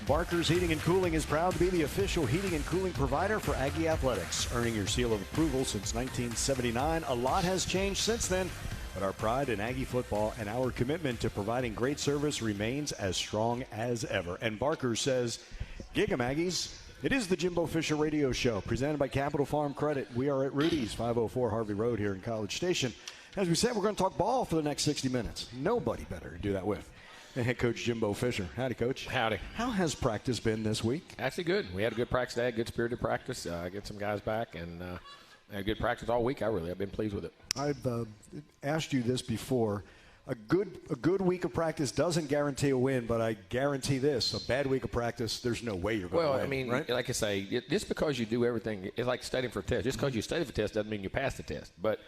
Barker's Heating and Cooling is proud to be the official heating and cooling provider for Aggie Athletics, earning your seal of approval since 1979. A lot has changed since then, but our pride in Aggie football and our commitment to providing great service remains as strong as ever. And Barker says, "Gig 'em, Aggies." It is the Jimbo Fisher Radio Show, presented by Capital Farm Credit. We are at Rudy's, 504 Harvey Road here in College Station. As we said, we're going to talk ball for the next 60 minutes. Nobody better to do that with. And head coach Jimbo Fisher. Howdy, Coach. Howdy. How has practice been this week? Actually good. We had a good practice today, good spirited practice, get some guys back, and had good practice all week. I've been pleased with it. I've asked you this before. A good week of practice doesn't guarantee a win, but I guarantee this: a bad week of practice, there's no way you're going to win. Well, I mean, right? Like I say, just because you do everything, it's like studying for a test. Just because you study for a test doesn't mean you pass the test. But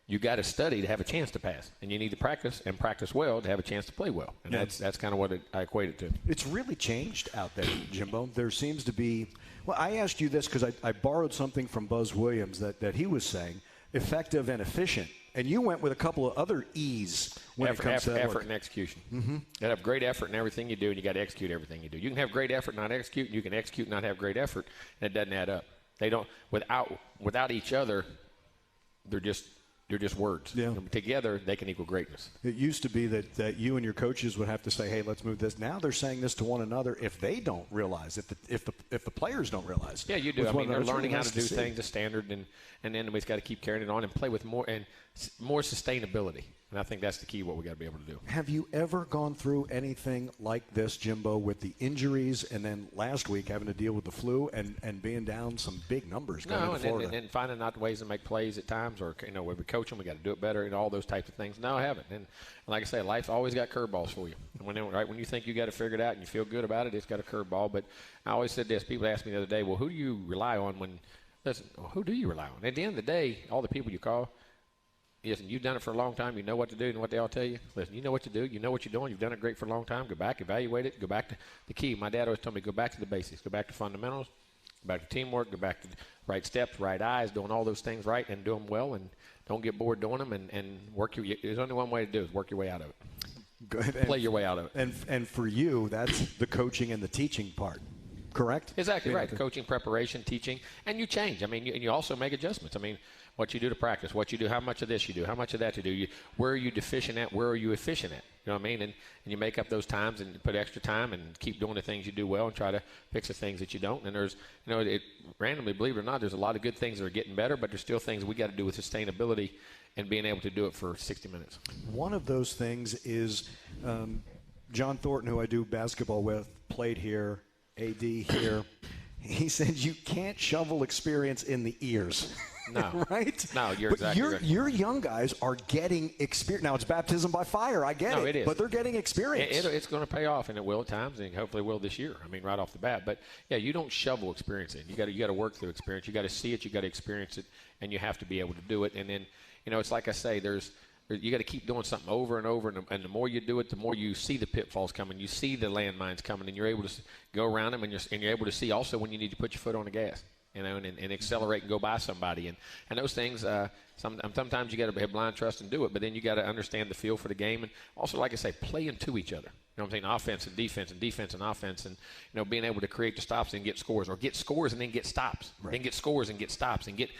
you got to study to have a chance to pass, and you need to practice and practice well to have a chance to play well. And that's kind of what I equate it to. It's really changed out there, Jimbo. There seems to be. Well, I asked you this because I borrowed something from Buzz Williams that he was saying, effective and efficient. And you went with a couple of other E's when it comes to that effort work. and execution. Mm-hmm. You got to have great effort in everything you do, and you got to execute everything you do. You can have great effort and not execute, and you can execute and not have great effort, and it doesn't add up. They don't without each other. They're just words. Yeah. Together, they can equal greatness. It used to be that you and your coaches would have to say, "Hey, let's move this." Now they're saying this to one another if they don't realize, if the players don't realize. Yeah, you do. I mean, they're learning how to do things to standard, and then we've got to keep carrying it on and play with more sustainability. And I think that's the key. What we got to be able to do. Have you ever gone through anything like this, Jimbo, with the injuries, and then last week having to deal with the flu and being down some big numbers going into Florida? And finding out ways to make plays at times, or when we coach them, we got to do it better, and all those types of things. No, I haven't. And like I say, life's always got curveballs for you. And when you think you got to figure it out and you feel good about it, it's got a curveball. But I always said this. People asked me the other day, "Well, who do you rely on when?" Listen, who do you rely on? At the end of the day, all the people you call. Listen, you've done it for a long time. You know what to do and what they all tell you. Listen, you know what to do. You know what you're doing. You've done it great for a long time. Go back, evaluate it. Go back to the key. My dad always told me, go back to the basics. Go back to fundamentals. Go back to teamwork. Go back to right steps, right eyes, doing all those things right and do them well. And don't get bored doing them and work there's only one way to do it is work your way out of it. Go ahead. Play your way out of it. And for you, that's the coaching and the teaching part. Correct? Exactly right. Coaching, preparation, teaching, and you change. I mean, you also make adjustments. I mean, what you do to practice, what you do, how much of this you do, how much of that you do. Where are you deficient at? Where are you efficient at? You know what I mean? And you make up those times and put extra time and keep doing the things you do well and try to fix the things that you don't. And there's, randomly, believe it or not, there's a lot of good things that are getting better, but there's still things we got to do with sustainability and being able to do it for 60 minutes. One of those things is John Thornton, who I do basketball with, played here. AD here, he said you can't shovel experience in the ears. No. Right? No, you're but exactly right. Your young guys are getting experience. Now, it's baptism by fire. I get it is. But they're getting experience. It's going to pay off, and it will at times, and hopefully will this year. I mean, right off the bat. But, yeah, you don't shovel experience in. You got to work through experience. You got to see it. You got to experience it, and you have to be able to do it. And then, it's like I say, you got to keep doing something over and over, and the more you do it, the more you see the pitfalls coming, you see the landmines coming, and you're able to go around them, and you're able to see also when you need to put your foot on the gas, and accelerate and go by somebody, and those things. Sometimes you got to have blind trust and do it, but then you got to understand the feel for the game, and also, like I say, play into each other. You know what I'm saying? Offense and defense and offense, and being able to create the stops and get scores, or get scores and then get stops, right. Then get scores and get stops, and get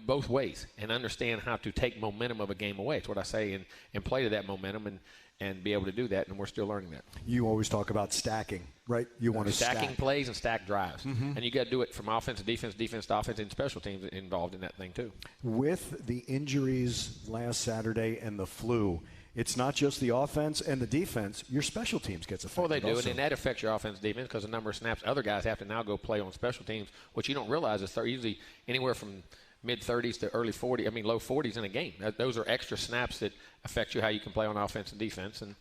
both ways, and understand how to take momentum of a game away. It's what I say, and play to that momentum and be able to do that, and we're still learning that. You always talk about stacking, right? You want to stacking plays and stack drives, and you got to do it from offense to defense, defense to offense, and special teams involved in that thing too. With the injuries last Saturday and the flu, it's not just the offense and the defense. Your special teams gets affected. Well, they do, also. and that affects your offense and defense because the number of snaps other guys have to now go play on special teams, which you don't realize is usually anywhere from mid-30s to early 40s, low 40s in a game. Those are extra snaps that affect you how you can play on offense and defense, and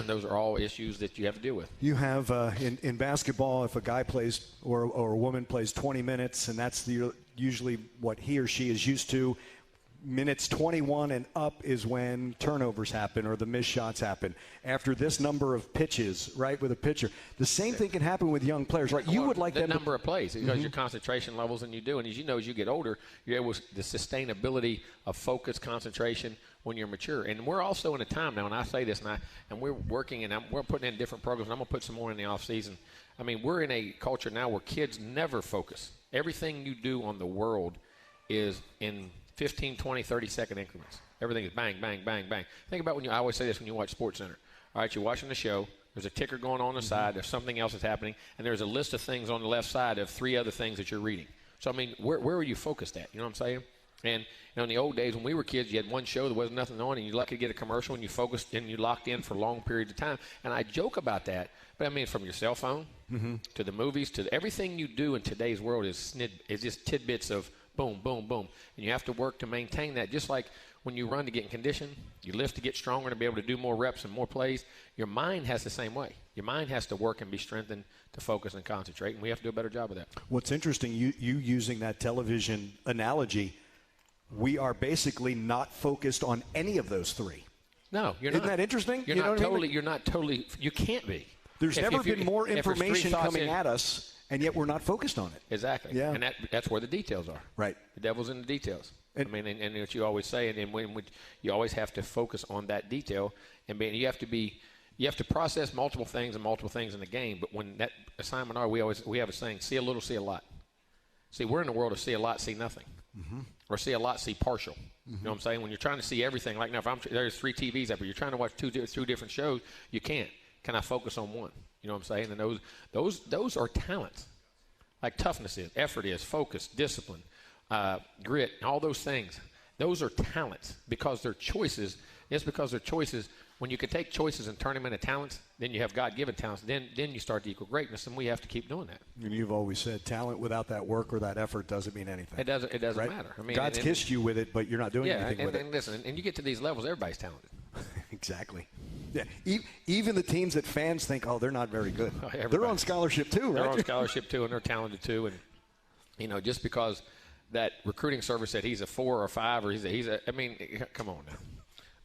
those are all issues that you have to deal with. You have, in basketball, if a guy plays or a woman plays 20 minutes, and that's usually what he or she is used to, minutes 21 and up is when turnovers happen or the missed shots happen. After this number of pitches, right, with a pitcher, the same thing can happen with young players, right? You would like the number of plays because your concentration levels, and you do. And as you know, as you get older, you're able to, the sustainability of focus, concentration when you're mature. And we're also in a time now, and I say this, and we're working, and we're putting in different programs, and I'm going to put some more in the off season. I mean, we're in a culture now where kids never focus. Everything you do on the world is in 15, 20, 30-second increments. Everything is bang, bang, bang, bang. Think about I always say this when you watch SportsCenter. All right, you're watching the show. There's a ticker going on the side. There's something else that's happening. And there's a list of things on the left side of 3 other things that you're reading. So, I mean, where are you focused at? You know what I'm saying? And in the old days when we were kids, you had one show, there wasn't nothing on, and you're lucky to get a commercial, and you focused and you locked in for long periods of time. And I joke about that, but I mean from your cell phone to the movies to everything you do in today's world is just tidbits of boom, boom, boom. And you have to work to maintain that. Just like when you run to get in condition, you lift to get stronger to be able to do more reps and more plays. Your mind has the same way. Your mind has to work and be strengthened to focus and concentrate, and we have to do a better job of that. What's interesting, you using that television analogy, we are basically not focused on any of those 3. No, you're not. Isn't that interesting? You're not totally. You can't be. There's never been more information coming at us, and yet we're not focused on it. Exactly. Yeah. And that's where the details are. Right. The devil's in the details. And what you always say, and when you always have to focus on that detail, and you have to process multiple things in the game. But when that assignment we have a saying: see a little, see a lot. See, we're in the world of see a lot, see nothing, or see a lot, see partial. You know what I'm saying? When you're trying to see everything, like now, if there's 3 TVs up, but you're trying to watch two different shows, you can't. Can I focus on one? You know what I'm saying? And those are talents, like toughness is, effort is, focus, discipline, grit, all those things. Those are talents because they're choices. It's because they're choices. When you can take choices and turn them into talents, then you have God-given talents. Then you start to equal greatness, and we have to keep doing that. And you've always said talent without that work or that effort doesn't mean anything. It doesn't right? matter. I mean, God's kissed you with it, but you're not doing anything with it. And listen, and you get to these levels, everybody's talented. Exactly. Yeah. Even the teams that fans think, they're not very good. They're on scholarship too, right? They're on scholarship too, and they're talented too. And just because that recruiting service said he's a 4 or 5 or he's a I mean, come on now.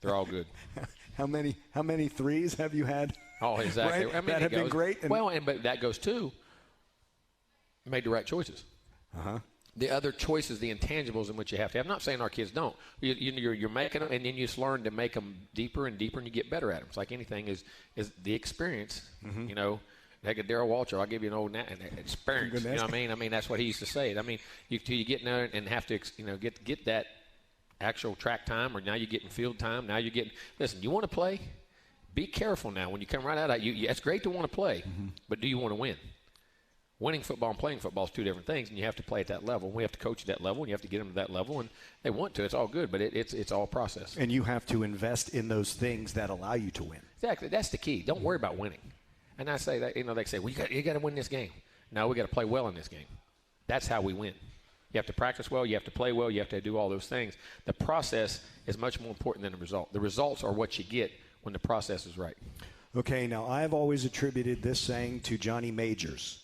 They're all good. How many threes have you had? Oh, exactly. Right? I mean, that have been great. But that goes to made the right choices. The other choices, the intangibles in which you have to have. I'm not saying our kids don't. You're making them, and then you just learn to make them deeper and deeper, and you get better at them. It's like anything is the experience. Like a Darryl Walter, I'll give you an old experience. You know what I mean? I mean, that's what he used to say. I mean, you get in there and have to, get that actual track time, or now you're getting field time. Now you're getting – listen, you want to play? Be careful now. When you come right out of it, it's great to want to play, but do you want to win? Winning football and playing football is 2 different things, and you have to play at that level. We have to coach at that level, and you have to get them to that level, and they want to. It's all good, but it's all process. And you have to invest in those things that allow you to win. Exactly. That's the key. Don't worry about winning. And I say that, they say, well, you got to win this game. No, we got to play well in this game. That's how we win. You have to practice well. You have to play well. You have to do all those things. The process is much more important than the result. The results are what you get when the process is right. Okay, now I've always attributed this saying to Johnny Majors.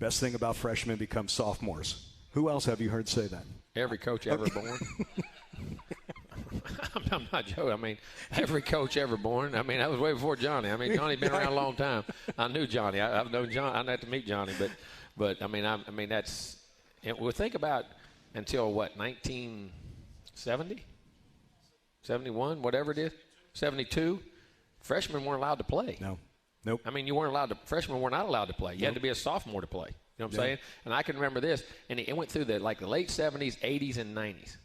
Best thing about freshmen becomes sophomores. Who else have you heard say that? Every coach ever born. I'm not joking. I mean, every coach ever born. I mean, that was way before Johnny. I mean, Johnny's been around a long time. I knew Johnny. I've known John. I didn't have to meet Johnny, but I mean, that's. And we'll think about until what, 1970, 71, whatever it is, 72. Freshmen weren't allowed to play. No. Nope. I mean, freshmen were not allowed to play. You had to be a sophomore to play. You know what I'm saying? And I can remember this, and it went through the late 70s, 80s, and 90s.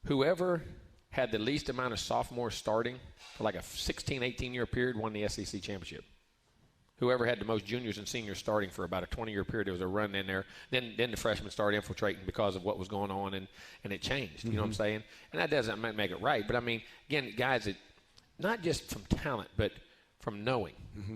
Whoever had the least amount of sophomores starting for like a 16, 18-year period won the SEC championship. Whoever had the most juniors and seniors starting for about a 20-year period, there was a run in there. Then the freshmen started infiltrating because of what was going on, and it changed. You know what I'm saying? And that doesn't make it right. But, I mean, again, guys, that not just from talent, but from knowing.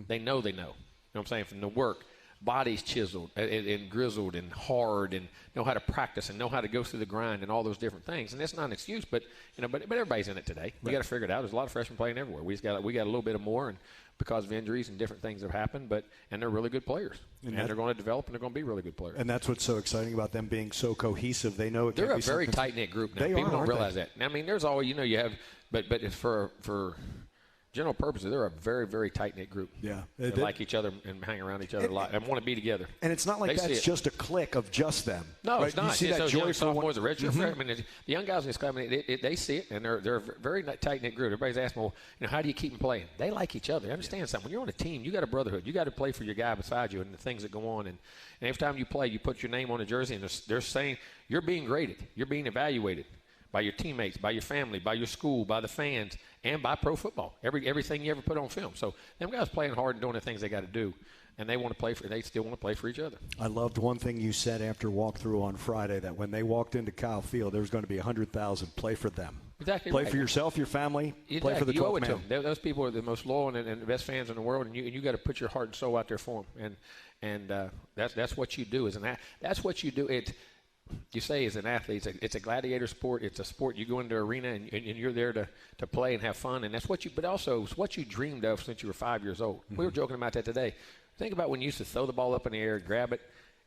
They know. You know what I'm saying? From the work. Bodies chiseled and grizzled and hard, and know how to practice and know how to go through the grind and all those different things. And that's not an excuse, but everybody's in it today. We got to figure it out. There's a lot of freshmen playing everywhere. We got a little bit of more, because of injuries and different things have happened, and they're really good players. And they're going to develop, and they're going to be really good players. And that's what's so exciting about them being so cohesive. They know they're a very tight-knit group now. People don't realize that. I mean, there's always, you have, but it's for general purposes, they're a very, very tight-knit group. Yeah. They like each other and hang around each other a lot and want to be together. And it's not like that's just a clique of just them. No, right? it's not. You see that young sophomores, the redshirt freshmen, the young guys in this club, they see it, and they're a very tight-knit group. Everybody's asking, well, how do you keep them playing? They like each other. Understand something. When you're on a team, you got a brotherhood. You got to play for your guy beside you and the things that go on. And every time you play, you put your name on a jersey, and they're saying you're being graded. You're being evaluated by your teammates, by your family, by your school, by the fans, and by pro football. Everything you ever put on film. So them guys playing hard and doing the things they got to do, and they still want to play for each other. I loved one thing you said after walkthrough on Friday, that when they walked into Kyle Field, there was going to be 100,000. Play for them. Exactly. Play for yourself, your family. Exactly. Play for the 12th man. You owe it to them. Those people are the most loyal and the best fans in the world, and you got to put your heart and soul out there for them. And that's what you do. That's what you do. You say as an athlete, it's a gladiator sport. It's a sport you go into an arena and you're there to play and have fun, and that's what but also it's what you dreamed of since you were 5 years old. Mm-hmm. We were joking about that today. Think about when you used to throw the ball up in the air, grab it,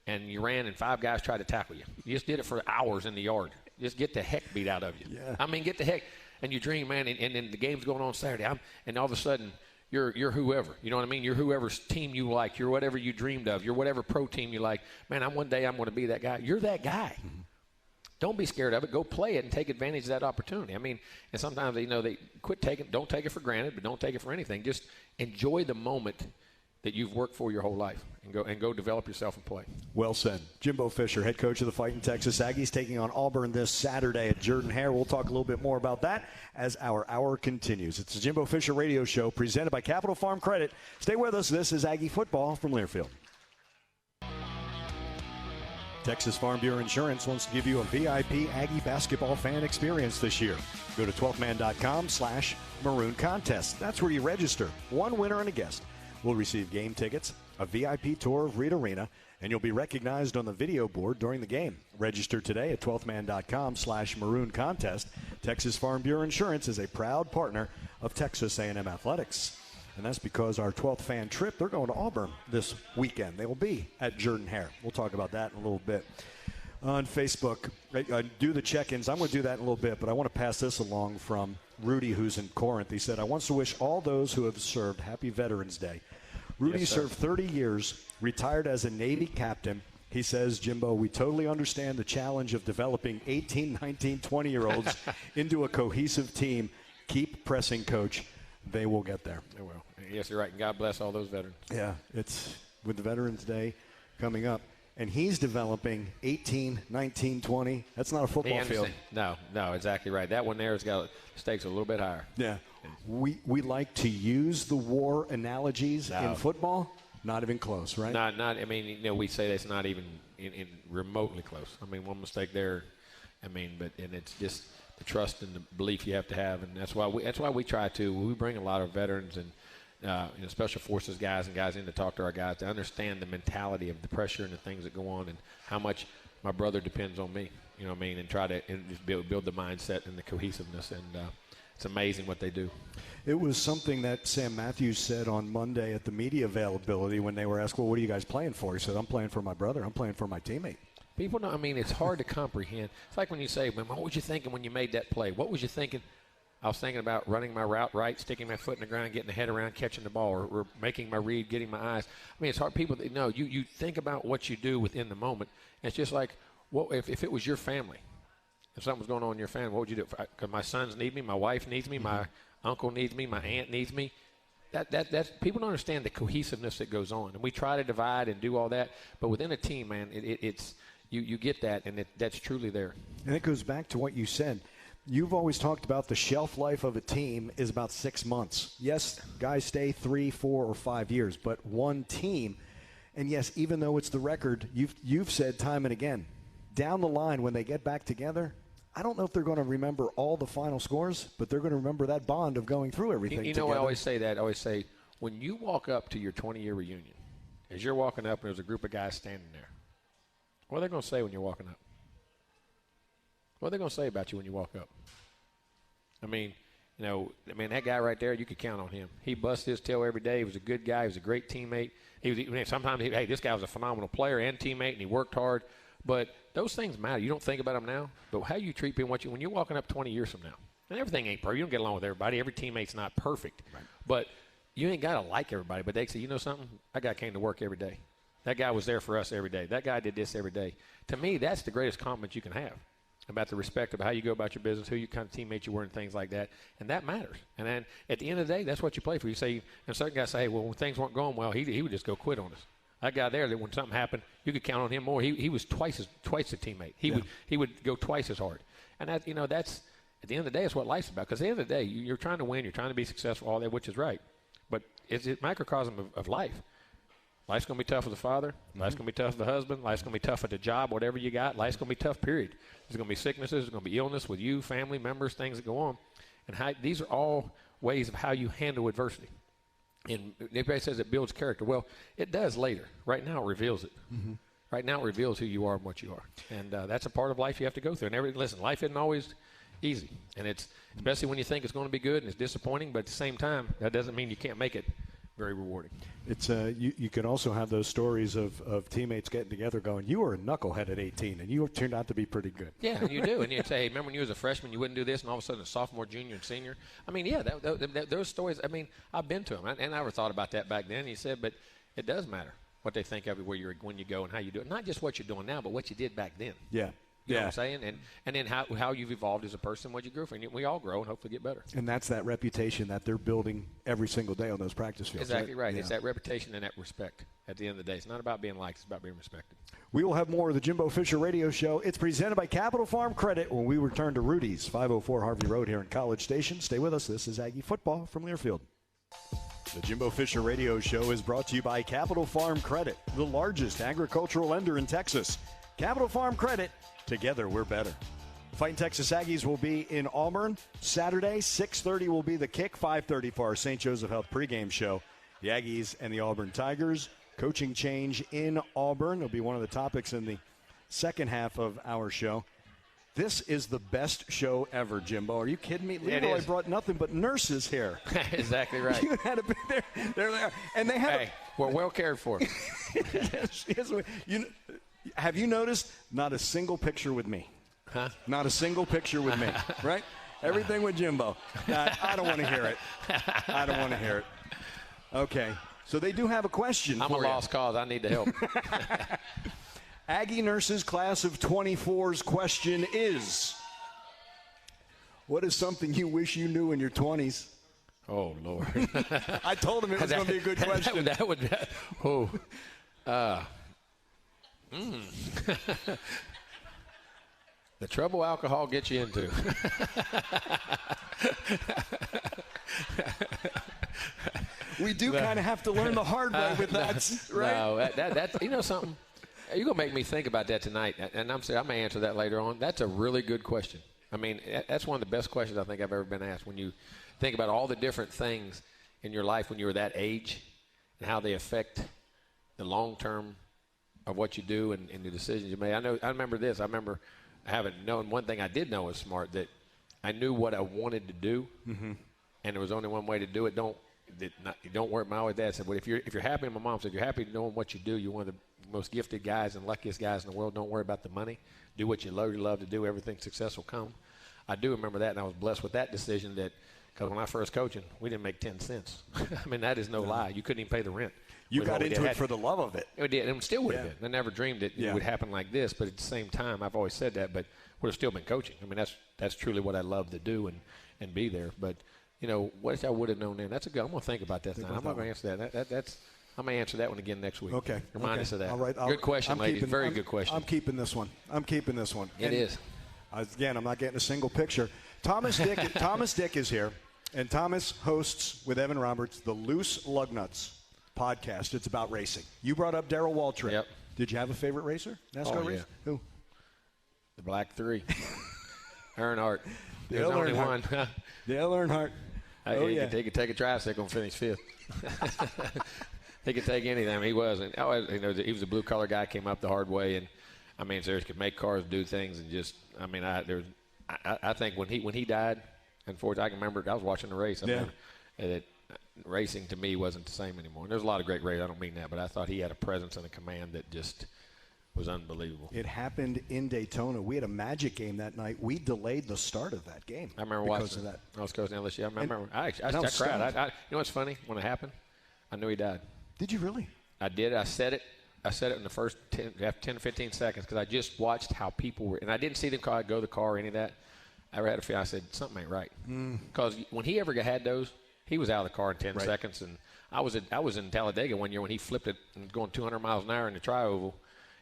and you ran, and 5 guys tried to tackle you. You just did it for hours in the yard. Just get the heck beat out of you. Yeah. I mean, get the heck. And you dream, man, and then the game's going on Saturday, and all of a sudden you're whoever. You know what I mean? You're whoever's team you like. You're whatever you dreamed of. You're whatever pro team you like. Man, one day I'm going to be that guy. You're that guy. Mm-hmm. Don't be scared of it. Go play it and take advantage of that opportunity. I mean, and sometimes, they don't take it for granted, but don't take it for anything. Just enjoy the moment that you've worked for your whole life and go develop yourself and play. Well said. Jimbo Fisher, head coach of the Fighting Texas Aggies, taking on Auburn this Saturday at Jordan-Hare. We'll talk a little bit more about that as our hour continues. It's the Jimbo Fisher Radio Show presented by Capital Farm Credit. Stay with us. This is Aggie Football from Learfield. Texas Farm Bureau Insurance wants to give you a VIP Aggie basketball fan experience this year. Go to 12man.com/maroon contest. That's where you register. One winner and a guest will receive game tickets, a VIP tour of Reed Arena, and you'll be recognized on the video board during the game. Register today at 12man.com/maroon contest. Texas Farm Bureau Insurance is a proud partner of Texas A&M Athletics. And that's because our 12th fan trip, they're going to Auburn this weekend. They will be at Jordan-Hare. We'll talk about that in a little bit. On Facebook, do the check-ins. I'm going to do that in a little bit, but I want to pass this along from Rudy, who's in Corinth. He said, I want to wish all those who have served Happy Veterans Day. Rudy served 30 years, retired as a Navy captain. He says, Jimbo, we totally understand the challenge of developing 18, 19, 20-year-olds into a cohesive team. Keep pressing, Coach. They will get there. They will. Yes, you're right. And God bless all those veterans. Yeah, it's with the Veterans Day coming up. And he's developing 18, 19, 20. That's not a football field. No, exactly right. That one there has got stakes a little bit higher. Yeah. We like to use the war analogies in football. Not even close, right? Not. I mean, we say that's not even in remotely close. I mean, one mistake there. And it's just the trust and the belief you have to have, and that's why we try to. We bring a lot of veterans and special forces guys and guys in to talk to our guys to understand the mentality of the pressure and the things that go on and how much my brother depends on me. You know what I mean? And try to just build the mindset and the cohesiveness, and it's amazing what they do. It was something that Sam Matthews said on Monday at the media availability when they were asked, well, what are you guys playing for? He said, I'm playing for my brother. I'm playing for my teammate. People know, it's hard to comprehend. It's like when you say, man, what was you thinking when you made that play? What was you thinking? I was thinking about running my route right, sticking my foot in the ground, getting the head around, catching the ball, or making my read, getting my eyes. it's hard. People that know, you think about what you do within the moment. And it's just like, if it was your family, if something was going on in your family, what would you do? Because my sons need me, my wife needs me, my uncle needs me, my aunt needs me. That's people don't understand the cohesiveness that goes on. And we try to divide and do all that. But within a team, man, it's – You get that, and that's truly there. And it goes back to what you said. You've always talked about the shelf life of a team is about 6 months. Yes, guys stay 3, 4, or 5 years, but one team, and yes, even though it's the record, you've said time and again, down the line when they get back together, I don't know if they're going to remember all the final scores, but they're going to remember that bond of going through everything together. I always say that. I always say, when you walk up to your 20-year reunion, as you're walking up and there's a group of guys standing there, what are they going to say when you're walking up? What are they going to say about you when you walk up? You know, I mean, that guy right there, you could count on him. He busted his tail every day. He was a good guy. He was a great teammate. Sometimes, hey, this guy was a phenomenal player and teammate, and he worked hard. But those things matter. You don't think about them now, but how you treat people when you're walking up 20 years from now. And everything ain't perfect. You don't get along with everybody. Every teammate's not perfect. Right. But you ain't got to like everybody. But they say, you know something? That guy came to work every day. That guy was there for us every day. That guy did this every day. To me, that's the greatest compliment you can have about the respect of how you go about your business, who you kind of teammate you were, and things like that. And that matters. And then at the end of the day, that's what you play for. You say, and certain guys say, hey, well, when things weren't going well, he would just go quit on us. That guy there, that when something happened, you could count on him more. He was twice a teammate. He would go twice as hard. And that, you know, that's at the end of the day, it's what life's about. Because at the end of the day, you're trying to win, you're trying to be successful, all that, which is right. But it's a microcosm of life. Life's going to be tough as a father. Life's going to be tough as a husband. Life's going to be tough at the job, whatever you got. Life's going to be tough, period. There's going to be sicknesses. There's going to be illness with you, family members, things that go on. And these are all ways of how you handle adversity. And everybody says it builds character. Well, it does later. Right now it reveals it. Mm-hmm. Right now it reveals who you are and what you are. And that's a part of life you have to go through. And listen, life isn't always easy. And it's especially when you think it's going to be good and it's disappointing. But at the same time, that doesn't mean you can't make it very rewarding. It's you can also have those stories of teammates getting together going, you were a knucklehead at 18, and you turned out to be pretty good. Yeah, and you do. And you say, hey, remember when you was a freshman, you wouldn't do this, and all of a sudden a sophomore, junior, and senior? I mean, yeah, those stories, I mean, I've been to them. And I never thought about that back then. He said, but it does matter what they think of you, when you go and how you do it. Not just what you're doing now, but what you did back then. Yeah. You know what I'm saying? And then how you've evolved as a person, what you grew from. We all grow and hopefully get better. And that's that reputation that they're building every single day on those practice fields. Exactly right. Yeah. It's that reputation and that respect at the end of the day. It's not about being liked. It's about being respected. We will have more of the Jimbo Fisher Radio Show. It's presented by Capital Farm Credit when we return to Rudy's, 504 Harvey Road here in College Station. Stay with us. This is Aggie Football from Learfield. The Jimbo Fisher Radio Show is brought to you by Capital Farm Credit, the largest agricultural lender in Texas. Capital Farm Credit. Together, we're better. Fighting Texas Aggies will be in Auburn Saturday. 6:30 will be the kick. 5:30 for our St. Joseph Health pregame show. The Aggies and the Auburn Tigers. Coaching change in Auburn will be one of the topics in the second half of our show. This is the best show ever, Jimbo. Are you kidding me? Leroy brought nothing but nurses here. Exactly right. You had to be there. They're there. And they have we're well cared for. Yes, have you noticed not a single picture with me? Huh? Not a single picture with me, right? Everything with Jimbo. I don't want to hear it. I don't want to hear it. Okay, so they do have a question I'm for a lost cause. I need the help. Aggie Nurses Class of 24's question is, what is something you wish you knew in your 20s? Oh, Lord. I told him it was going to be a good question. The trouble alcohol gets you into. We do kind of have to learn the hard way with that, right? No, that's you know something. You're gonna make me think about that tonight, and I'm saying I may answer that later on. That's a really good question. I mean, that's one of the best questions I think I've ever been asked. When you think about all the different things in your life when you were that age, and how they affect the long term of what you do and the decisions you made. I remember this. I remember having known one thing I did know was smart, that I knew what I wanted to do, and there was only one way to do it. Don't worry. My always dad said, well, if you're happy, and my mom said, if you're happy knowing what you do, you're one of the most gifted guys and luckiest guys in the world. Don't worry about the money. Do what you love to do. Everything success will come. I do remember that, and I was blessed with that decision, because when I first coaching, we didn't make 10 cents. I mean, that is no lie. You couldn't even pay the rent. You got into it for the love of it. It did, and it still would have been. I never dreamed it would happen like this, but at the same time, I've always said that, but would have still been coaching. I mean, that's truly what I love to do and be there. But, you know, what I would have known then, that's a good. I'm going to think about that tonight. I'm not going to answer that. I'm going to answer that one again next week. Okay. Remind us of that. All right. Good question, ladies. Very good question. I'm keeping this one. It is. Again, I'm not getting a single picture. Thomas Dick is here, and Thomas hosts with Evan Roberts the Loose Lugnuts podcast. It's about racing. You brought up Darrell Waltrip. Yep. Did you have a favorite racer? NASCAR racer? Yeah. Who? The Black Three. Earnhardt. There's only one. Dale Earnhardt. He could take a tricycle and finish fifth. He could take anything. I mean, he wasn't. He was a blue-collar guy, came up the hard way, and I mean, seriously, could make cars do things, and just, I mean, I think when he died, unfortunately, I can remember I was watching the race. I remember that racing to me wasn't the same anymore. And there's a lot of great racers. I don't mean that, but I thought he had a presence and a command that just was unbelievable. It happened in Daytona. We had a Magic game that night. We delayed the start of that game. I remember watching that. I was coaching LSU. I remember. I cried. You know what's funny? When it happened, I knew he died. Did you really? I did. I said it in the first 10 to 15 seconds because I just watched how people were. And I didn't see them go to the car or any of that. I had a feeling. I said, something ain't right. Because when he ever had those, he was out of the car in 10 seconds. And I was in Talladega one year when he flipped it and going 200 miles an hour in the tri-oval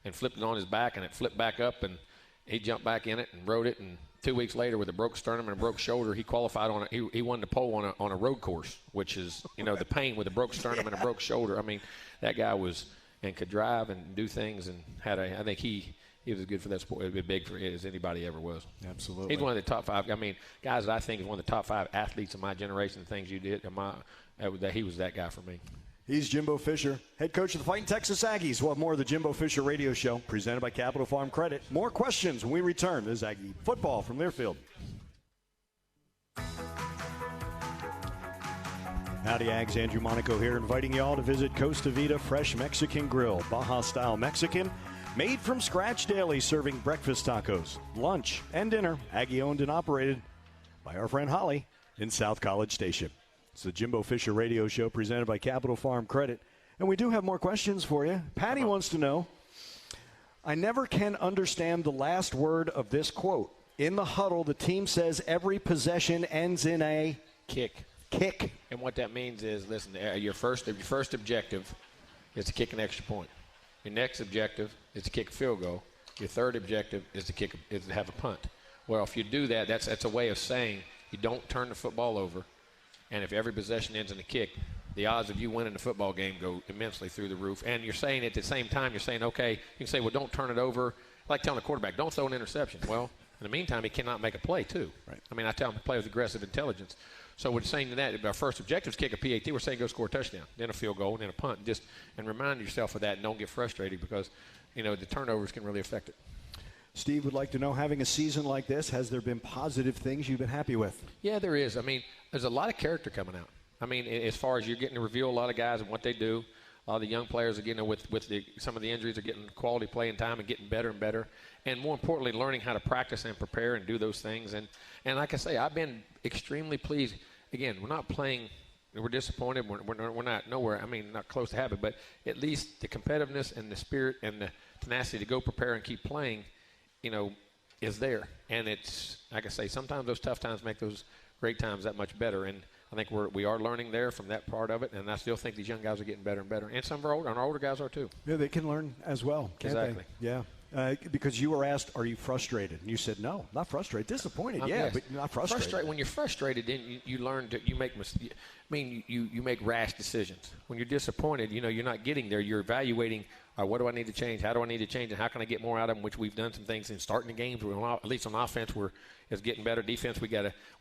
and flipped it on his back, and it flipped back up, and he jumped back in it and rode it. And 2 weeks later, with a broke sternum and a broke shoulder, he qualified on it. He won the pole on a road course, which is, the pain with a broke sternum and a broke shoulder. I mean, that guy was and could drive and do things and I think he was as good for that sport. It would be big for as anybody ever was. Absolutely. He's one of the top 5. I mean, guys that I think is one of the top 5 athletes of my generation. The things you did, he was that guy for me. He's Jimbo Fisher, head coach of the Fighting Texas Aggies. We'll have more of the Jimbo Fisher Radio Show, presented by Capital Farm Credit. More questions when we return. This is Aggie football from Learfield. Howdy, Ags. Andrew Monaco here, inviting you all to visit Costa Vida Fresh Mexican Grill, Baja-style Mexican, made from scratch daily, serving breakfast tacos, lunch, and dinner. Aggie-owned and operated by our friend Holly in South College Station. It's the Jimbo Fisher Radio Show presented by Capital Farm Credit. And we do have more questions for you. Patty wants to know, I never can understand the last word of this quote. In the huddle, the team says every possession ends in a kick. Kick. And what that means is, listen, your first objective is to kick an extra point. Your next objective is to kick a field goal. Your third objective is to have a punt. Well, if you do that, that's a way of saying you don't turn the football over. And if every possession ends in a kick, the odds of you winning the football game go immensely through the roof. And you're saying at the same time, you're saying, okay, you can say, well, don't turn it over. Like telling a quarterback, don't throw an interception. Well, in the meantime, he cannot make a play, too. Right. I mean, I tell him to play with aggressive intelligence. So we're saying that if our first objective is kick a PAT, we're saying go score a touchdown, then a field goal, then a punt. And remind yourself of that and don't get frustrated because, the turnovers can really affect it. Steve would like to know, having a season like this, has there been positive things you've been happy with? Yeah, there is. I mean, there's a lot of character coming out. I mean, as far as you're getting to reveal a lot of guys and what they do, a lot of the young players are getting, with some of the injuries, are getting quality playing time and getting better and better. And more importantly, learning how to practice and prepare and do those things. And like I say, I've been extremely pleased. Again, we're not playing. We're disappointed. We're not nowhere. I mean, not close to have it. But at least the competitiveness and the spirit and the tenacity to go prepare and keep playing, is there. And it's, like I say, sometimes those tough times make those great times that much better. And I think we are learning there from that part of it. And I still think these young guys are getting better and better. And some of our older guys are too. Yeah, they can learn as well, can't exactly. they? Yeah. Because you were asked, are you frustrated? And you said, no, not frustrated. Disappointed, yes. But not frustrated. When you're frustrated, then you learn that you make mistakes. I mean, you make rash decisions. When you're disappointed, you're not getting there. You're evaluating, what do I need to change? How do I need to change? And how can I get more out of them, which we've done some things in starting the games. At least on offense, it's getting better. Defense,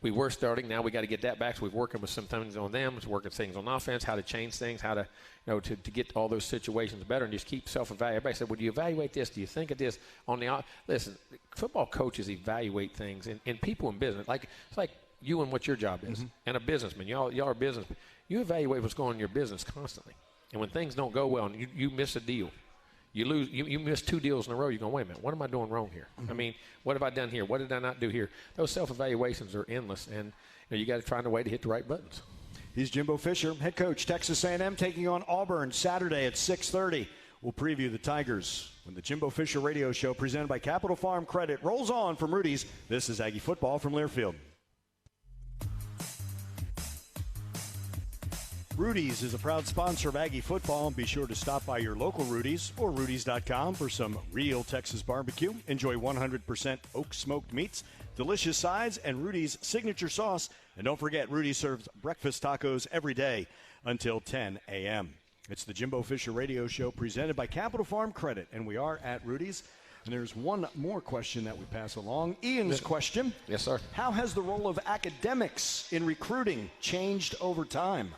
we were starting. Now we got to get that back. So we're working with some things on them. We're working things on offense, how to change things, how to, to get all those situations better and just keep self-evaluating. Everybody said, well, do you evaluate this? Do you think of this? Listen, football coaches evaluate things, and people in business, it's like you and what your job is, and a businessman. Y'all are businessmen. You evaluate what's going on in your business constantly. And when things don't go well and you miss a deal, you lose. You miss 2 deals in a row. You're going, wait a minute, what am I doing wrong here? I mean, what have I done here? What did I not do here? Those self-evaluations are endless, and you got to find a way to hit the right buttons. He's Jimbo Fisher, head coach, Texas A&M, taking on Auburn Saturday at 6:30. We'll preview the Tigers when the Jimbo Fisher Radio Show, presented by Capital Farm Credit, rolls on from Rudy's. This is Aggie football from Learfield. Rudy's is a proud sponsor of Aggie football. Be sure to stop by your local Rudy's or Rudy's.com for some real Texas barbecue. Enjoy 100% oak smoked meats, delicious sides, and Rudy's signature sauce. And don't forget, Rudy serves breakfast tacos every day until 10 a.m. It's the Jimbo Fisher Radio Show presented by Capital Farm Credit, and we are at Rudy's. And there's one more question that we pass along. Ian's question. Yes, sir. How has the role of academics in recruiting changed over time?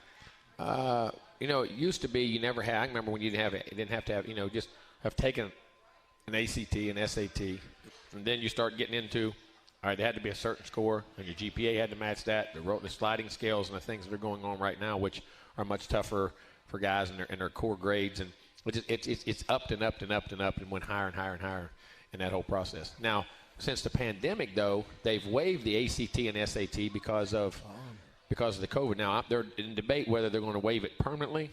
It used to be you never had. I remember when you didn't have to have, just have taken an ACT, an SAT, and then you start getting into All right, they had to be a certain score, and your GPA had to match that. The sliding scales and the things that are going on right now, which are much tougher for guys in their core grades, and it's up and up and up and up and went higher and higher and higher in that whole process. Now, since the pandemic, though, they've waived the ACT and SAT because of the COVID. Now, they're in debate whether they're going to waive it permanently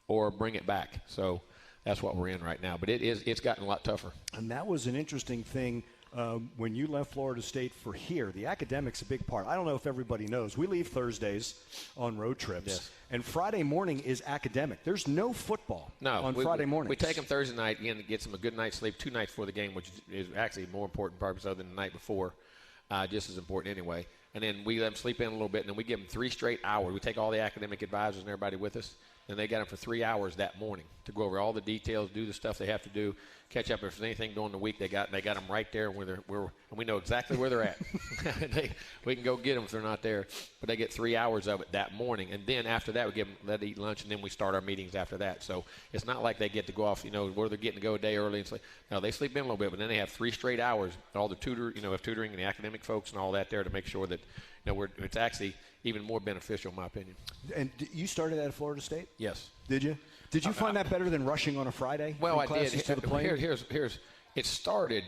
or bring it back. So that's what we're in right now. But it's gotten a lot tougher. And that was an interesting thing. When you left Florida State for here, the academics a big part. I don't know if everybody knows. We leave Thursdays on road trips, yes. And Friday morning is academic. There's no football on Friday morning. We take them Thursday night, again, to get them a good night's sleep 2 nights before the game, which is actually more important purpose other than the night before, just as important anyway. And then we let them sleep in a little bit, and then we give them 3 straight hours. We take all the academic advisors and everybody with us, and they got them for 3 hours that morning to go over all the details, do the stuff they have to do, catch up. If there's anything during the week, they got them right there and we know exactly where they're at. We can go get them if they're not there, but they get 3 hours of it that morning. And then after that, we give them let them eat lunch, and then we start our meetings after that. So it's not like they get to go off, where they're getting to go a day early and sleep. No, they sleep in a little bit, but then they have 3 straight hours. All the tutoring and the academic folks and all that there to make sure that it's actually even more beneficial, in my opinion. And you started at Florida State? Yes. Did you? Did you find that better than rushing on a Friday? Well, I did. To the plane? It started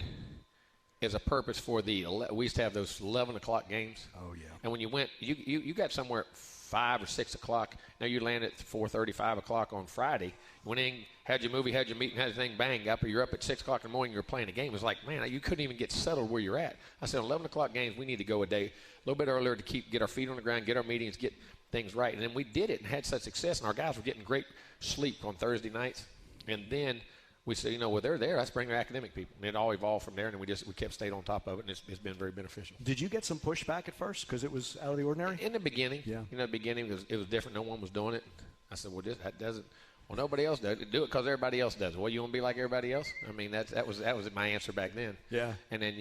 as a purpose for we used to have those 11 o'clock games. Oh, yeah. And when you went, you got somewhere at 5 or 6 o'clock. Now you landed at 4:30, 5 o'clock on Friday. Went in, had your movie, had your meeting, had your thing, bang, up. You're up at 6 o'clock in the morning, you're playing a game. It was like, man, you couldn't even get settled where you're at. I said, 11 o'clock games, we need to go a day, a little bit earlier to get our feet on the ground, get our meetings, get things right. And then we did it and had such success, and our guys were getting great sleep on Thursday nights. And then we said, they're there. Let's bring our academic people. And it all evolved from there, and we kept staying on top of it, and it's been very beneficial. Did you get some pushback at first because it was out of the ordinary? In the beginning, yeah. In the beginning, it was different. No one was doing it. I said, that doesn't. Well, nobody else does it. Do it because everybody else does it. Well, you want to be like everybody else? I mean, that was my answer back then. Yeah. And then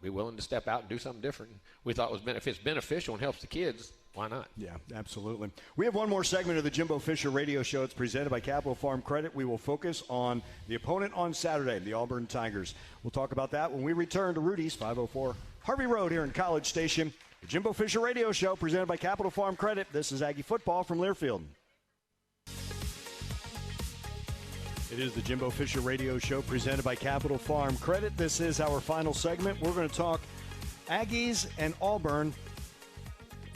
be willing to step out and do something different. We thought if it's beneficial and helps the kids, why not? Yeah, absolutely. We have one more segment of the Jimbo Fisher Radio Show. It's presented by Capital Farm Credit. We will focus on the opponent on Saturday, the Auburn Tigers. We'll talk about that when we return to Rudy's 504 Harvey Road here in College Station. The Jimbo Fisher Radio Show presented by Capital Farm Credit. This is Aggie Football from Learfield. It is the Jimbo Fisher Radio Show presented by Capital Farm Credit. This is our final segment. We're going to talk Aggies and Auburn.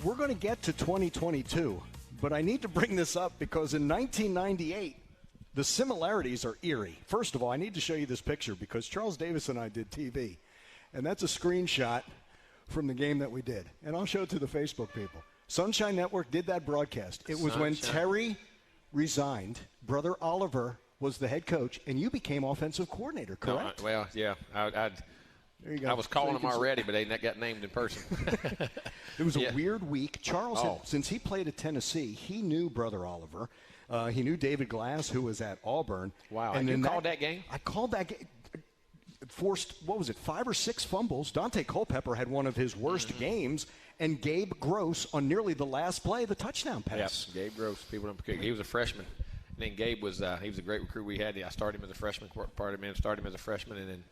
We're going to get to 2022, but I need to bring this up because in 1998, the similarities are eerie. First of all, I need to show you this picture because Charles Davis and I did TV, and that's a screenshot from the game that we did. And I'll show it to the Facebook people. Sunshine Network did that broadcast. It was when Terry resigned, Brother Oliver was the head coach, and you became offensive coordinator, correct? No, well, yeah. There you go. I was calling them already, but they got named in person. It was a weird week. Charles, since he played at Tennessee, he knew Brother Oliver. He knew David Glass, who was at Auburn. Wow. And you called that game? I called that game. Forced, 5 or 6 fumbles. Dante Culpepper had one of his worst games, and Gabe Gross on nearly the last play, the touchdown pass. Yep, Gabe Gross. He was a freshman. And then Gabe was he was a great recruit we had. I started him as a freshman, started him as a freshman, and then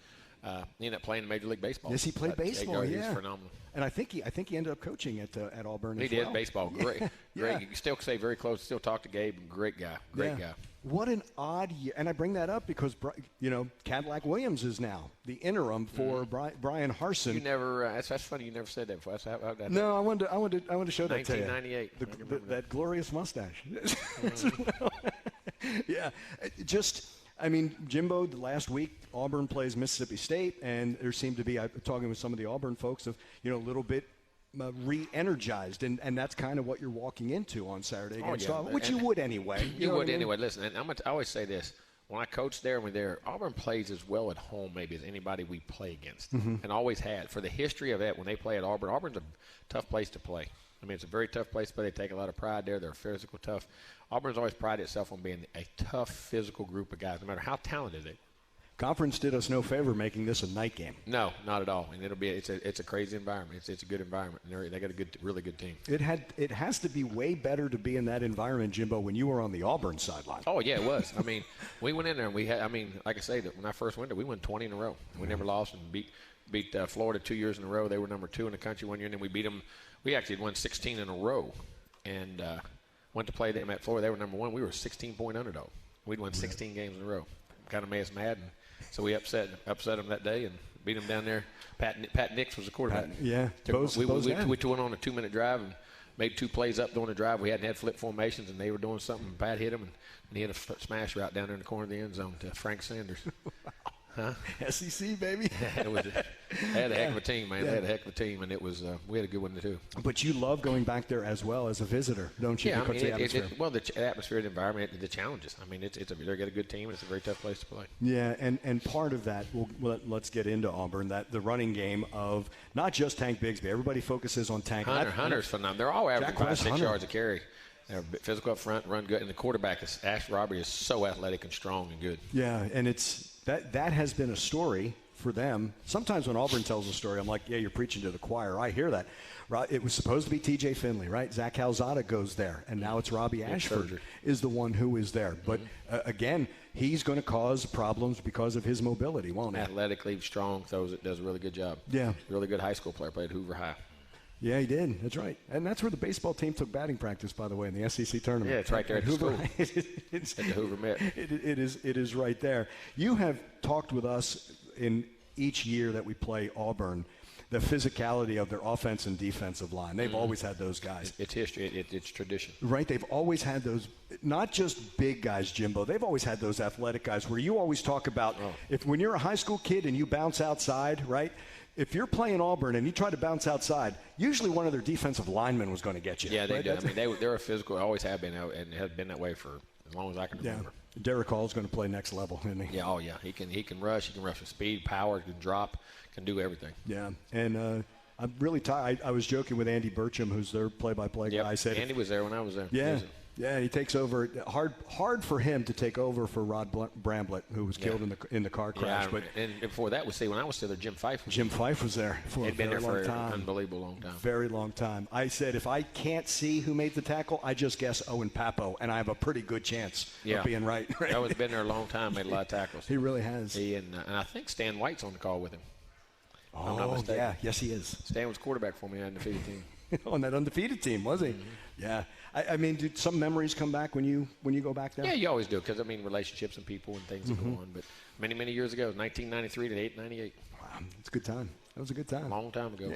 he ended up playing Major League Baseball. Yes, he played baseball. He was phenomenal. And I think he ended up coaching at Auburn. He as did well. baseball. Great, great. You can still stay very close. Still talk to Gabe. Great guy. Great guy. What an odd year. And I bring that up because Cadillac Williams is now the interim for Brian Harsin. You never. That's funny. You never said that before. No, I wanted to show that to you. 1998. That glorious mustache. Yeah, Jimbo, last week, Auburn plays Mississippi State, and there seemed to be, talking with some of the Auburn folks, of a little bit re-energized, and that's kind of what you're walking into on Saturday against Auburn, which you would anyway. You would anyway. Listen, and I always say this. When I coach there and we're there, Auburn plays as well at home maybe as anybody we play against, and always had. For the history of that, when they play at Auburn, Auburn's a tough place to play. I mean, it's a very tough place, but they take a lot of pride there. They're physical, tough. Auburn's always prided itself on being a tough, physical group of guys, no matter how talented they are. Conference did us no favor making this a night game. No, not at all. And it's a crazy environment. It's a good environment. And they got a really good team. It has to be way better to be in that environment, Jimbo, when you were on the Auburn sideline. Oh yeah, it was. We went in there and we had. Like I say, that when I first went there, we won 20 in a row. We never lost and beat beat Florida 2 years in a row. They were number 2 in the country one year, and then we beat them. We actually won 16 in a row, and went to play them at Florida. They were number 1. We were a 16-point underdog. We'd won 16 games in a row. Kind of made us mad, and so we upset them that day and beat them down there. Pat Nix was the quarterback. We went on a 2-minute drive and made 2 plays up during the drive. We hadn't had flip formations, and they were doing something. Pat hit him, and he hit a smash route down there in the corner of the end zone to Frank Sanders. Huh? SEC, baby. They had a heck of a team, man. Yeah. They had a heck of a team, and it was we had a good one, too. But you love going back there as well as a visitor, don't you? Yeah, the atmosphere. The atmosphere, the environment, the challenges. I mean, they've got a good team, and it's a very tough place to play. Yeah, and part of that, let's get into Auburn, that the running game of not just Tank Bigsby. Everybody focuses on Tank. Hunter's phenomenal. They're all averaging 5-6 yards a carry. They're physical up front, run good, and the quarterback, Ash Roberty, is so athletic and strong and good. Yeah, and that has been a story for them. Sometimes when Auburn tells a story, I'm like, yeah, you're preaching to the choir. I hear that. It was supposed to be T.J. Finley, right? Zach Calzada goes there, and now it's Robbie Ashford is the one who is there. But, again, he's going to cause problems because of his mobility, won't he? Athletically strong, does a really good job. Yeah. Really good high school player, played at Hoover High. Yeah, he did. That's right. And that's where the baseball team took batting practice, by the way, in the SEC tournament. Yeah, it's right there at Hoover. It's at the Hoover Met. It is right there. You have talked with us in each year that we play Auburn, the physicality of their offense and defensive line. They've always had those guys. It's history. It's tradition. Right. They've always had those, not just big guys, Jimbo. They've always had those athletic guys where you always talk about when you're a high school kid and you bounce outside, right? If you're playing Auburn and you try to bounce outside, usually one of their defensive linemen was going to get you. Yeah, they do. I mean, they're a physical, always have been, and have been that way for as long as I can remember. Yeah. Derek Hall's going to play next level, isn't he? Yeah, he can rush. He can rush with speed, power, he can drop, can do everything. Yeah, and I'm really tired. I was joking with Andy Burcham, who's their play-by-play guy. I said, Andy was there when I was there. Yeah. Yeah, he takes over. Hard for him to take over for Rod Bramblett, who was killed in the car crash. Yeah, and before that, when I was still there, Jim Fife was there for a very long time. Unbelievable long time. Very long time. I said, if I can't see who made the tackle, I just guess Owen Papo, and I have a pretty good chance of being right. Owen's been there a long time, made a lot of tackles. He really has. And I think Stan White's on the call with him. Oh, yeah. Yes, he is. Stan was quarterback for me on the undefeated team. On that undefeated team, was he? Mm-hmm. Yeah. I mean, did some memories come back when you go back there? Yeah, you always do, because, I mean, relationships and people and things that go on. But many, many years ago, 1993 to 98. Wow, that's a good time. That was a good time. A long time ago.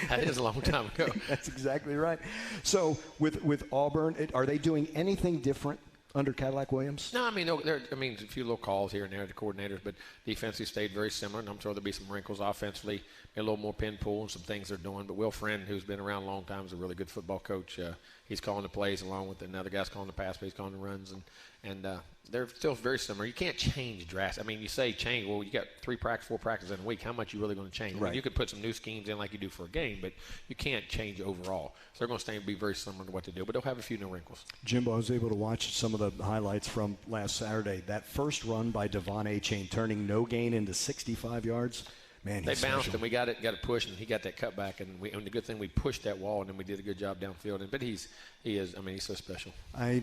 That is a long time ago. That's exactly right. So with Auburn, are they doing anything different under Cadillac Williams? No, I mean, a few little calls here and there to coordinators, but defensively stayed very similar, and I'm sure there'll be some wrinkles offensively, a little more pin pull and some things they're doing. But Will Friend, who's been around a long time, is a really good football coach. He's calling the plays along with another guy's calling the pass plays, calling the runs, and they're still very similar. You can't change drastically. I mean, you say change. Well, you got 4 practices in a week. How much are you really going to change? Right. I mean, you could put some new schemes in like you do for a game, but you can't change overall. So they're going to stay and be very similar to what they do, but they'll have a few new wrinkles. Jimbo, I was able to watch some of the highlights from last Saturday. That first run by Devon A-Chain, turning no gain into 65 yards. Man, they bounced and we got a push, and he got that cutback, and the good thing we pushed that wall, and then we did a good job downfield. But he's so special. I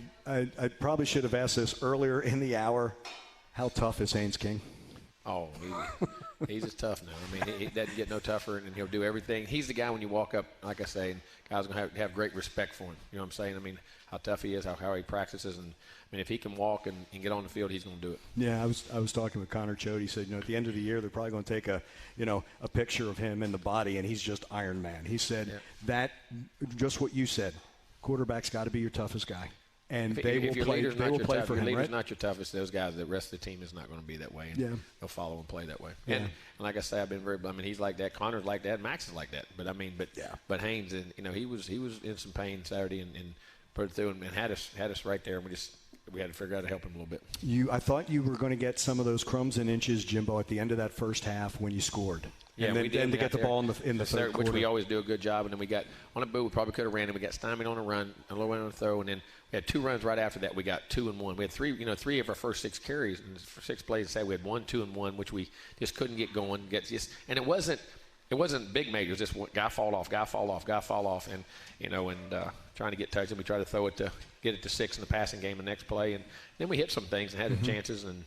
probably should have asked this earlier in the hour. How tough is Haynes King? Oh, he's just tough now. I mean, he doesn't get no tougher, and he'll do everything. He's the guy when you walk up, like I say, and guys are going to have great respect for him. You know what I'm saying? I mean, how tough he is, how he practices, and I mean, if he can walk and get on the field, he's going to do it. Yeah, I was talking with Connor Choate. He said, at the end of the year, they're probably going to take a picture of him in the body, and he's just Iron Man. He said that just what you said. Quarterback's got to be your toughest guy. And they will play for him, right? If your leader's not your toughest, those guys, the rest of the team is not going to be that way. And they'll follow and play that way. Yeah. And like I say, I've been he's like that. Connor's like that. Max is like that. But Haynes, and he was in some pain Saturday and put it through and had us right there. And we had to figure out how to help him a little bit. I thought you were going to get some of those crumbs and inches, Jimbo, at the end of that first half when you scored. Yeah, and then, we did. To get the ball in the third quarter. Which we always do a good job. And then we got on a boot. We probably could have ran, and we got stymied on a run, a little bit on a throw, and then we had 2 runs right after that. We got 2 and 1. We had 3 of our first 6 carries and 6 plays. Say we had 1, 2, and 1, which we just couldn't get going. And it wasn't big majors. Just guy fall off, and trying to get touched. And we tried to throw it to get it to 6 in the passing game the next play, and then we hit some things and had chances and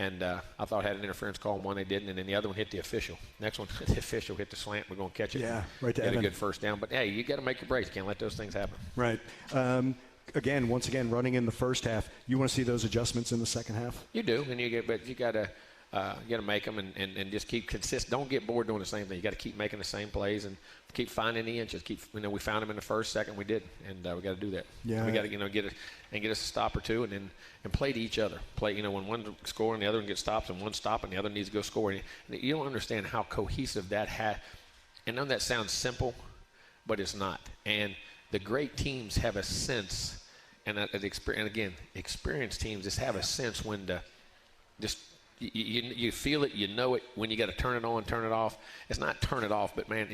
And I thought I had an interference call on one, they didn't, and then the other one hit the official. Next one, the official hit the slant. We're going to catch it. Yeah, right to Get Evan. a good first down. But, hey, you got to make your breaks. You can't let those things happen. Right. Once again, running in the first half, you want to see those adjustments in the second half? You do, but you got to make them and just keep consistent. Don't get bored doing the same thing. You got to keep making the same plays and keep finding the inches. We found them in the first, second, we did, and we got to do that. Yeah. We got to get us a stop or two, and play to each other. Play, when one score and the other one gets stops, and one stop and the other needs to go score. And you don't understand how cohesive that has. And I know that sounds simple, but it's not. And the great teams have a sense. And again, experienced teams just have a sense when to just you feel it, you know it, when you got to turn it on, turn it off. It's not turn it off, but, man,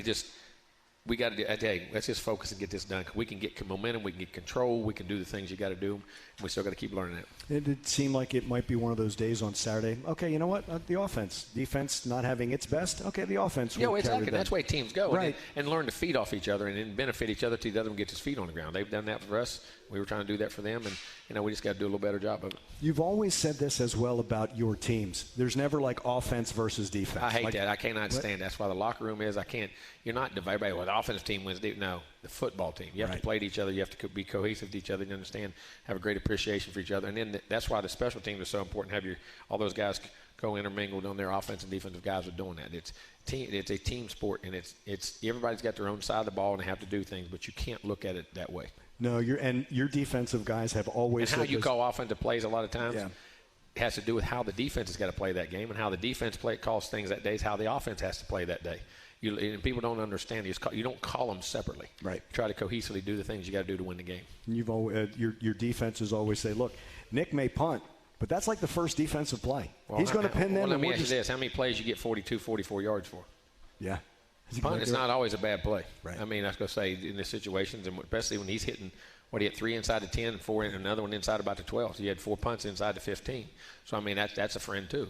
we got to do, hey, let's just focus and get this done. We can get momentum, we can get control, we can do the things you got to do, and we still got to keep learning it. It did seem like it might be one of those days on Saturday. Okay, you know what? The offense. Defense not having its best. Okay, the offense will carry them. That's the way teams go. Right. And learn to feed off each other and then benefit each other till the other one gets his feet on the ground. They've done that for us. We were trying to do that for them, and we just got to do a little better job of it. You've always said this as well about your teams. There's never like offense versus defense. I hate that. I cannot stand. That's why the locker room is. I can't. You're not divided. Well, the offensive team wins. No, the football team. You have to play to each other. You have to be cohesive to each other. You understand. Have a great appreciation for each other. And then that's why the special teams are so important. Have all those guys co-intermingled on their offensive and defensive guys are doing that. It's a team sport, and it's everybody's got their own side of the ball and they have to do things, but you can't look at it that way. No, your defensive guys have always. And how you call offensive plays a lot of times. Yeah. It has to do with how the defense has got to play that game, and how the defense calls things that day is how the offense has to play that day. And people don't understand. You don't call them separately. Right. You try to cohesively do the things you got to do to win the game. You've always, your defenses always say, look, Nick may punt, but that's like the first defensive play. Well, he's going to pin them. Well, let me ask you this. How many plays you get 42, 44 yards for? Yeah. Punt is not always a bad play. Right. I mean, I was going to say in the situations, and especially when he's hitting, he had 3 inside the 10 and 4 and another one inside about the 12. So you had 4 punts inside the 15. So, I mean, that's a friend too,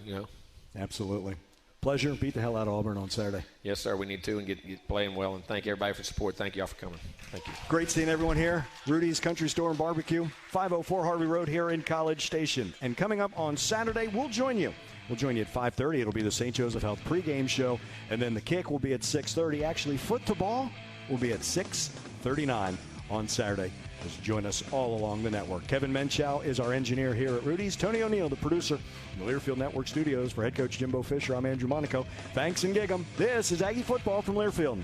Absolutely. Pleasure. Beat the hell out of Auburn on Saturday. Yes, sir. We need to and get playing well. And thank everybody for support. Thank you all for coming. Thank you. Great seeing everyone here. Rudy's Country Store and Barbecue, 504 Harvey Road here in College Station. And coming up on Saturday, we'll join you. We'll join you at 5:30. It'll be the St. Joseph Health pregame show. And then the kick will be at 6:30. Actually, foot to ball will be at 6:39 on Saturday. Just join us all along the network. Kevin Menchow is our engineer here at Rudy's. Tony O'Neill, the producer in the Learfield Network studios. For head coach Jimbo Fisher, I'm Andrew Monaco. Thanks and gig 'em. This is Aggie Football from Learfield.